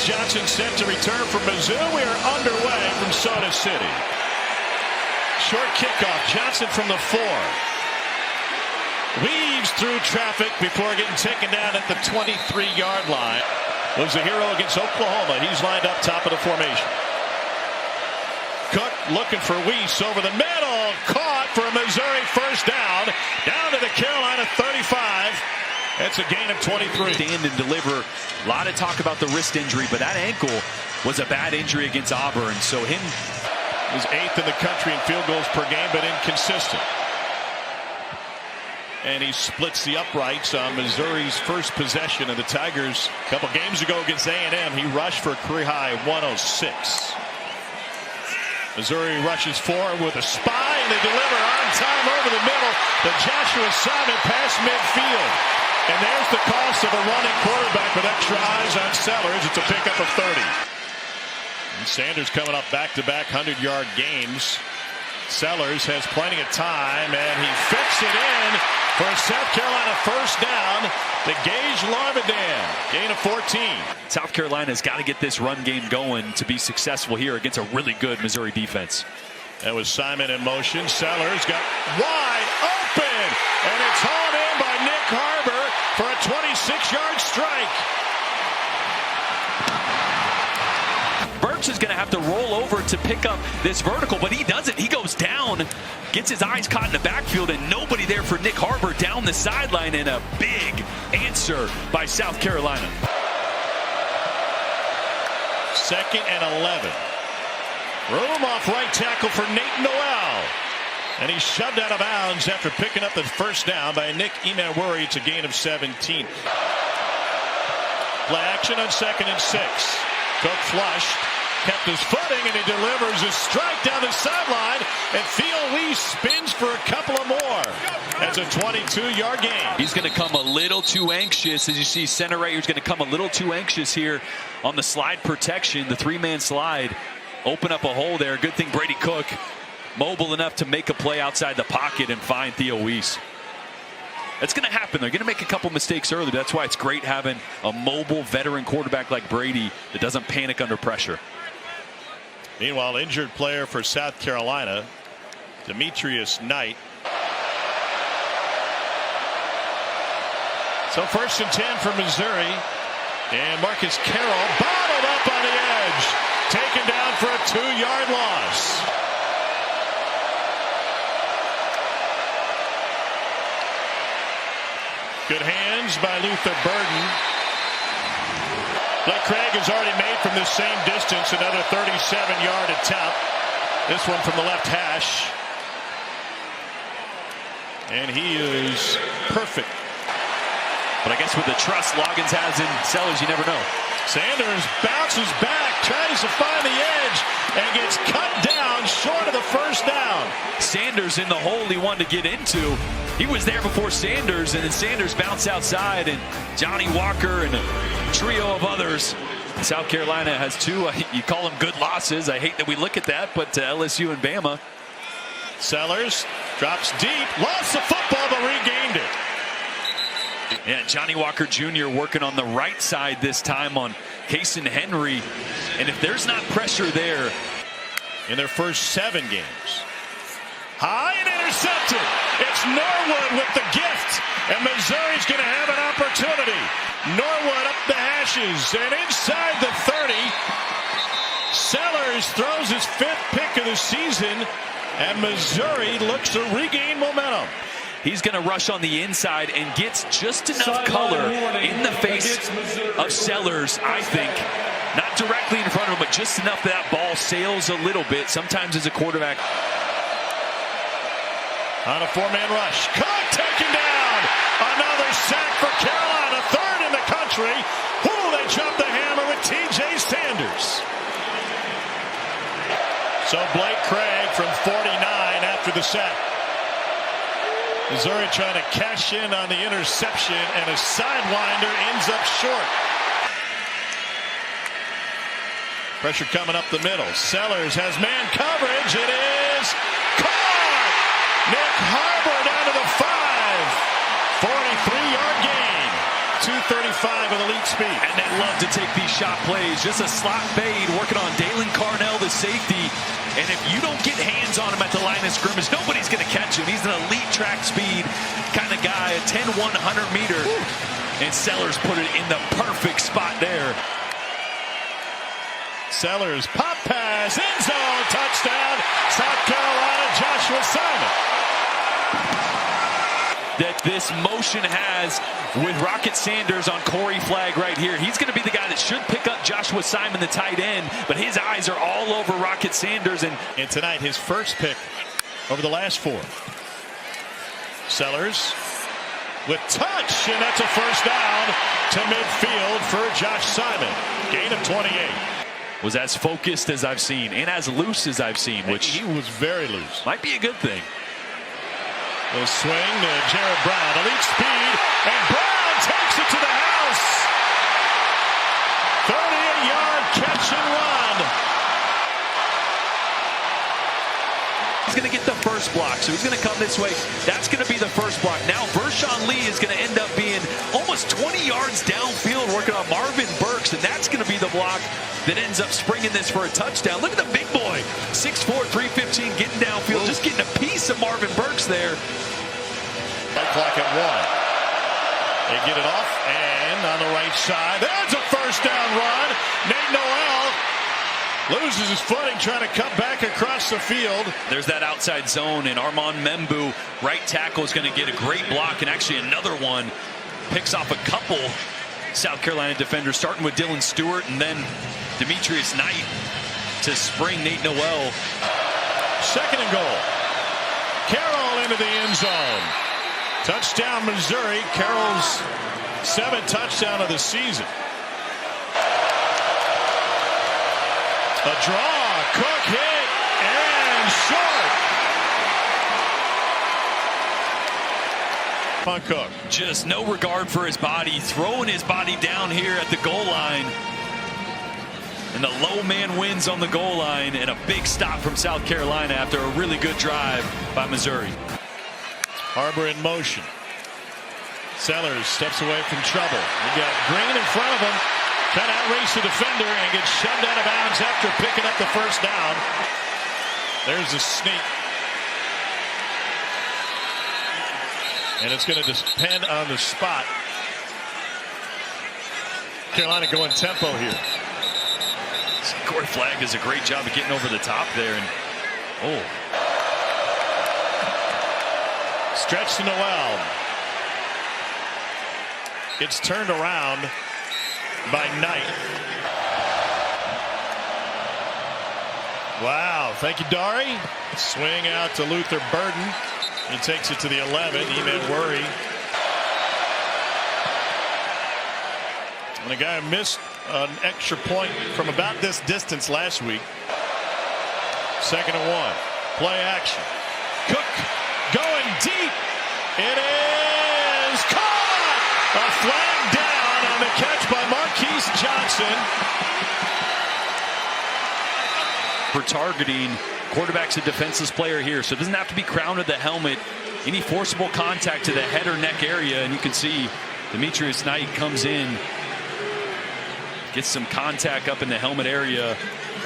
Johnson set to return from Mizzou. We are underway from Soda City. Short kickoff. Johnson from the 4. Weaves through traffic before getting taken down at the 23-yard line. Was a hero against Oklahoma. He's lined up top of the formation. Cook looking for Weiss over the middle. Caught for a Missouri first down. Down to the Carolina 35. That's a gain of 23. Stand and deliver. A lot of talk about the wrist injury, but that ankle was a bad injury against Auburn. So him was 8th in the country in field goals per game, but inconsistent. And he splits the uprights on Missouri's first possession of the Tigers. A couple games ago against A&M, he rushed for a career high 106. Missouri rushes forward with a spy, and they deliver on time over the middle. The Joshua Simon pass midfield. And there's the cost of a running quarterback with extra eyes on Sellers. It's a pickup of 30. And Sanders coming up back-to-back 100-yard games. Sellers has plenty of time, and he fits it in for a South Carolina first down to Gage Larvidan. Gain of 14. South Carolina's got to get this run game going to be successful here against a really good Missouri defense. That was Simon in motion. Sellers got wide open, and it's hauled in by Nick Harbor for a 26-yard strike. Burks is going to have to roll over to pick up this vertical, but he doesn't. He goes down, gets his eyes caught in the backfield, and nobody there for Nick Harbor down the sideline, and a big answer by South Carolina. 2nd and 11. Room off right tackle for Nate Noel. And he's shoved out of bounds after picking up the first down by Nick Emmanwori. It's a gain of 17. Play action on 2nd and 6. Cook flushed, kept his footing, and he delivers a strike down the sideline. And Theo Weiss spins for a couple of more. That's a 22-yard gain. He's going to come a little too anxious. As you see, center right here is going to come a little too anxious here on the slide protection, the 3-man slide. Open up a hole there. Good thing Brady Cook mobile enough to make a play outside the pocket and find Theo Weiss. That's going to happen. They're going to make a couple mistakes early. That's why it's great having a mobile veteran quarterback like Brady that doesn't panic under pressure. Meanwhile, injured player for South Carolina, Demetrius Knight. So 1st and 10 for Missouri. And Marcus Carroll bottled up on the edge. Taken down for a 2-yard loss. Good hands by Luther Burden. Blake Craig has already made from the same distance another 37-yard attempt. This one from the left hash. And he is perfect. But I guess with the trust Loggins has in Sellers, you never know. Sanders bounces back, tries to find the edge, and gets cut down short of the first down. Sanders in the hole he wanted to get into. He was there before Sanders, and then Sanders bounced outside, and Johnny Walker and a trio of others. South Carolina has 2, you call them good losses. I hate that we look at that, but LSU and Bama. Sellers drops deep, lost the football, but regained it. Yeah, Johnny Walker Jr. working on the right side this time on Cason Henry. And if there's not pressure there. In their first 7 games. High and intercepted. It's Norwood with the gift. And Missouri's going to have an opportunity. Norwood up the hashes and inside the 30. Sellers throws his 5th pick of the season. And Missouri looks to regain momentum. He's going to rush on the inside and gets just enough color in the face of Sellers, I think. Not directly in front of him, but just enough that ball sails a little bit. Sometimes as a quarterback. On a 4-man rush. Cook taken down. Another sack for Carolina. 3rd in the country. Ooh, they jumped the hammer with T.J. Sanders. So Blake Craig from 49 after the sack. Missouri trying to cash in on the interception, and a sidewinder ends up short. Pressure coming up the middle. Sellers has man coverage. It is caught. Nick Harbor down to the 5. 43-yard gain. 25 with elite speed. And they love to take these shot plays. Just a slot fade working on Dalen Carnell, the safety. And if you don't get hands on him at the line of scrimmage, nobody's going to catch him. He's an elite track speed kind of guy, a 10-100 meter. And Sellers put it in the perfect spot there. Sellers, pop pass, end zone, touchdown, South Carolina, Joshua Simon. That this motion has with Rocket Sanders on Corey Flagg right here. He's going to be the guy that should pick up Joshua Simon, the tight end, but his eyes are all over Rocket Sanders. And tonight, his first pick over the last 4. Sellers with touch, and that's a first down to midfield for Josh Simon. Gain of 28. Was as focused as I've seen and as loose as I've seen, which he was very loose. Might be a good thing. The swing to Jared Brown, elite speed, and Brown takes it to the house. 38-yard catch and run. He's going to get the first block, so he's going to come this way. That's going to be the first block. Now Vershawn Lee is going to end up being almost 20 yards downfield working on Marvin Burks, and that's going to be the block that ends up springing this for a touchdown. Look at the big boy, 6'4", 315, getting downfield, just getting a piece of Marvin Burks there. Play clock at 1. They get it off, and on the right side, there's a first down run. Nate Noel loses his footing trying to cut back across the field. There's that outside zone, and Armand Membu, right tackle, is going to get a great block, and actually another one picks off a couple South Carolina defenders, starting with Dylan Stewart and then Demetrius Knight to spring Nate Noel. 2nd and goal. Carroll into the end zone. Touchdown, Missouri. Carroll's 7th touchdown of the season. A draw. Cook hit and short. On Cook. Just no regard for his body, throwing his body down here at the goal line. And the low man wins on the goal line, and a big stop from South Carolina after a really good drive by Missouri. Harbor in motion. Sellers steps away from trouble. We got Green in front of him. Kind of outrace the defender and gets shoved out of bounds after picking up the first down. There's a sneak. And it's going to depend on the spot. Carolina going tempo here. Corey Flagg does a great job of getting over the top there. And stretch to Noel. It's turned around by Knight. Wow, thank you, Dari. Swing out to Luther Burden. He takes it to the 11. Eman Worry. And a guy missed an extra point from about this distance last week. 2nd and 1. Play action. Cook going deep. It is caught. A flag down on the catch by Marquise Johnson. for targeting, quarterback's a defenseless player here, so it doesn't have to be crowned at the helmet. Any forcible contact to the head or neck area, and you can see Demetrius Knight comes in, gets some contact up in the helmet area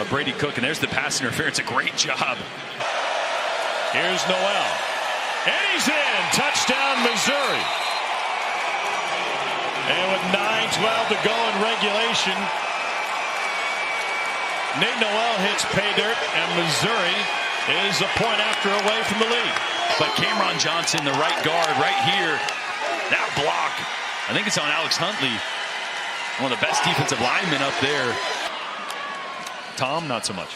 of Brady Cook, and there's the pass interference. A great job. Here's Noel, and he's in. Touchdown, Missouri. And with 9:12 to go in regulation, Nate Noel hits pay dirt, and Missouri is a point after away from the lead. But Cameron Johnson, the right guard, right here, that block, I think it's on Alex Huntley, one of the best defensive linemen up there. Tom, not so much.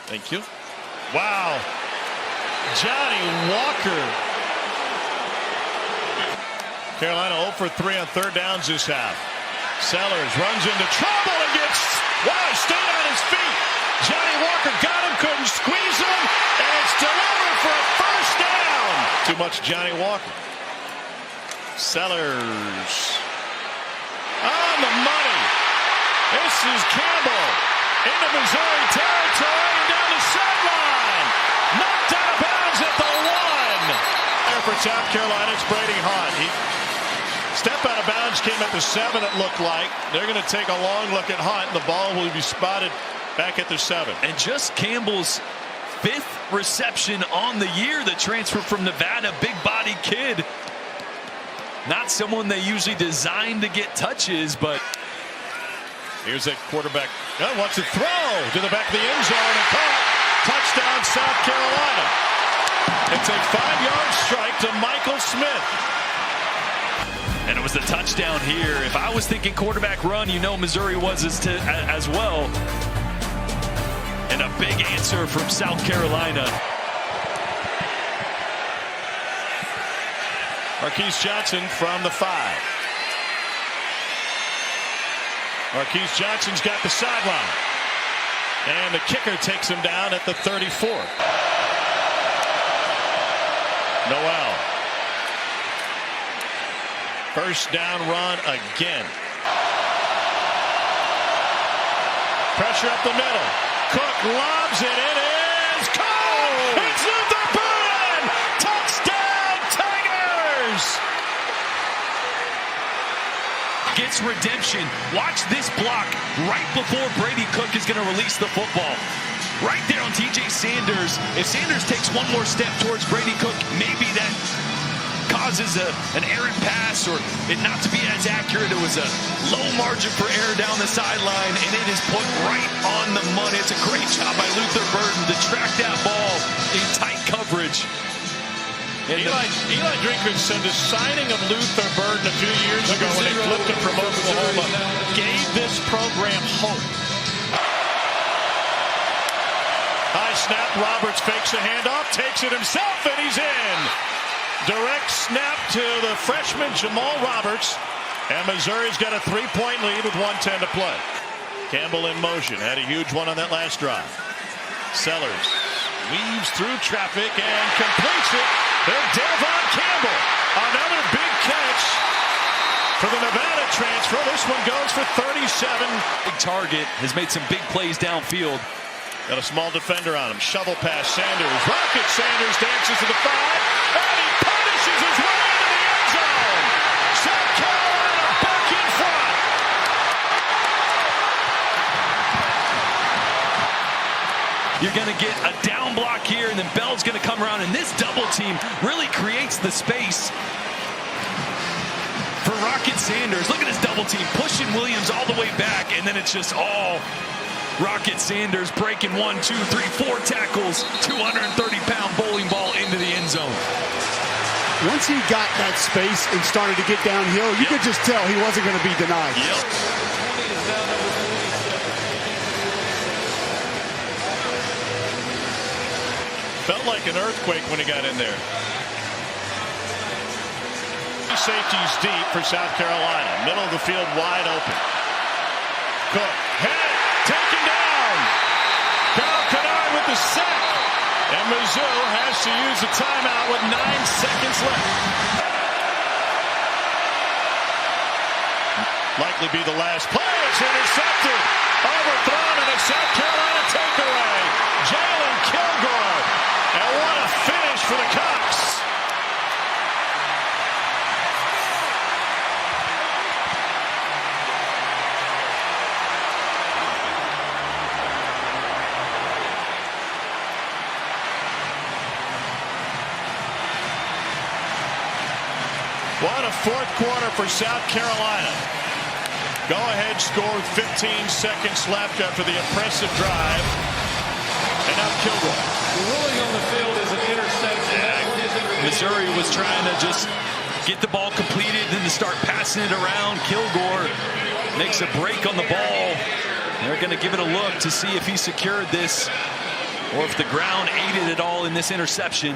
Thank you. Wow. Johnny Walker. Carolina 0 for 3 on third downs this half. Sellers runs into trouble and gets, wow, stayed on his feet. Johnny Walker got him, couldn't squeeze him, and it's delivered for a first down. Too much Johnny Walker. Sellers on the money. This is Campbell into Missouri territory and down the sideline. Knocked out of bounds at the 1. There for South Carolina, it's Brady Hahn. He step out of bounds, came at the 7, it looked like. They're going to take a long look at Hunt. The ball will be spotted back at the 7. And just Campbell's 5th reception on the year. The transfer from Nevada, big body kid. Not someone they usually designed to get touches, but here's a quarterback that wants to throw to the back of the end zone and caught. Touchdown, South Carolina. It's a 5-yard strike to Michael Smith. And it was the touchdown here. If I was thinking quarterback run, you know Missouri was as well. And a big answer from South Carolina. Marquise Johnson from the 5. Marquise Johnson's got the sideline. And the kicker takes him down at the 34. Noel. First down run again. Pressure up the middle. Cook lobs it. It is caught. It's Luther Burden. Touchdown, Tigers. Gets redemption. Watch this block right before Brady Cook is going to release the football. Right there on TJ Sanders. If Sanders takes one more step towards Brady Cook, maybe that causes an errant pass or it not to be as accurate. It was a low margin for error down the sideline, and it is put right on the money. It's a great job by Luther Burden to track that ball in tight coverage. And Eli Drinkwitz said the signing of Luther Burden a few years ago when they flipped him from Oklahoma gave this program hope. High snap, Roberts fakes a handoff, takes it himself, and he's in. Direct snap to the freshman Jamal Roberts, and Missouri's got a 3-point lead with 1:10 to play. Campbell in motion, had a huge one on that last drive. Sellers weaves through traffic and completes it. And Devon Campbell, another big catch for the Nevada transfer. This one goes for 37. Big target, has made some big plays downfield. Got a small defender on him. Shovel pass, Sanders. Rocket Sanders dances to the 5. And he punishes his way into the end zone. South Carolina back in front. You're going to get a down block here, and then Bell's going to come around, and this double team really creates the space for Rocket Sanders. Look at this double team, pushing Williams all the way back, and then it's just all Rocket Sanders breaking 1, 2, 3, 4 tackles, 230-pound bowling ball into the end zone. Once he got that space and started to get downhill, you could just tell he wasn't going to be denied. Felt like an earthquake when he got in there. Safety's deep for South Carolina. Middle of the field wide open. Cook, head, taken down. Kyle Kennard with the sack. And Mizzou has to use a timeout with 9 seconds left. Likely be the last play. It's intercepted. Overthrown and a South Carolina takeaway. Jalen Kilgore. And what a finish for the Cox. What a fourth quarter for South Carolina. Go-ahead score with 15 seconds left after the impressive drive. And now Kilgore. The ruling on the field is an interception. Missouri was trying to just get the ball completed, then to start passing it around. Kilgore makes a break on the ball. They're going to give it a look to see if he secured this or if the ground aided at all in this interception.